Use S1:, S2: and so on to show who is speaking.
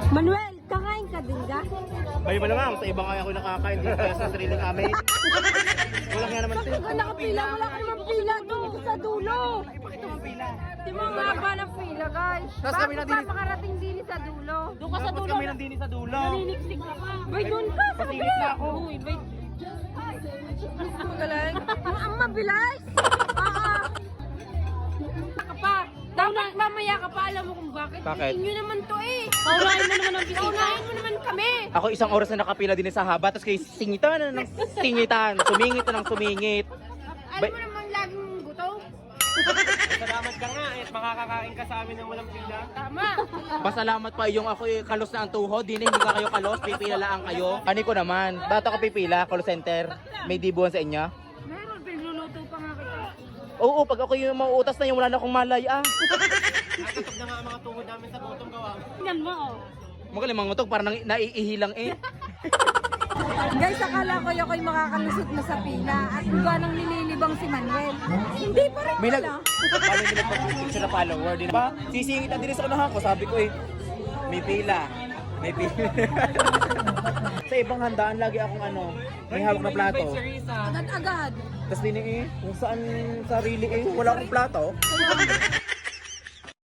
S1: Manuel, kakain ka din ka?
S2: Ay malamang, sa ibang kaya ako nakakain dito kaya sa sariling amin. Walang nga naman ito.
S1: Bakit ka nakapila? Wala ka naman pila doon sa dulo.
S2: Ipakita mo pila.
S1: Di mo nga ba ng pila, guys?
S2: Tapos kami
S1: Bakit
S2: na
S1: pa
S2: din-
S1: makarating din sa dulo? Doon ka sa
S2: Tapos
S1: dulo.
S2: kami nandini sa dulo.
S1: Naniniksik ka pa. Bay, doon ka. Sa
S2: Patingin na ako.
S1: Uy, bay. Magaling. Ang mabilis. Ka pa. Dapat mamaya ka pa. Alam mo kung bakit.
S2: Bakit?
S1: Inyo naman to eh. Paunahin mo naman ang bisita. Paunahin mo naman kami.
S2: Ako isang oras na nakapila din sa haba, tapos kayo singitan na ng singitan. Sumingit na ng sumingit.
S1: Alam mo naman laging gutom.
S2: Salamat ka nga at makakakain ka sa amin ng walang pila.
S1: Tama.
S2: Pasalamat pa yung ako kalos na ang tuhod. Hindi ka kayo kalos, pipila lang kayo. Ani ko naman, ba't ako pipila, call center? May dibuhan sa inyo?
S1: Meron, pinluluto pa nga kita.
S2: Oo, pag ako yung mauutas na yung wala na akong malay
S3: Nakatog na nga ang mga tuhod namin sa botong gawa.
S1: Tingnan mo oh.
S2: Magaling mga utog, parang naiihilang eh.
S1: Guys, akala ko ako'y makakalusot na sa pila at buga nang nililibang si Manuel. Hindi pa rin
S2: May
S1: pala.
S2: paano nila pag-picture na follower, di ba? Sisingit na din sa unahan ko, sabi ko eh, may pila. May pila. Sa ibang handaan, lagi akong may hawak na plato.
S1: Agad-agad.
S2: Tapos din eh, kung saan sarili eh, wala akong plato.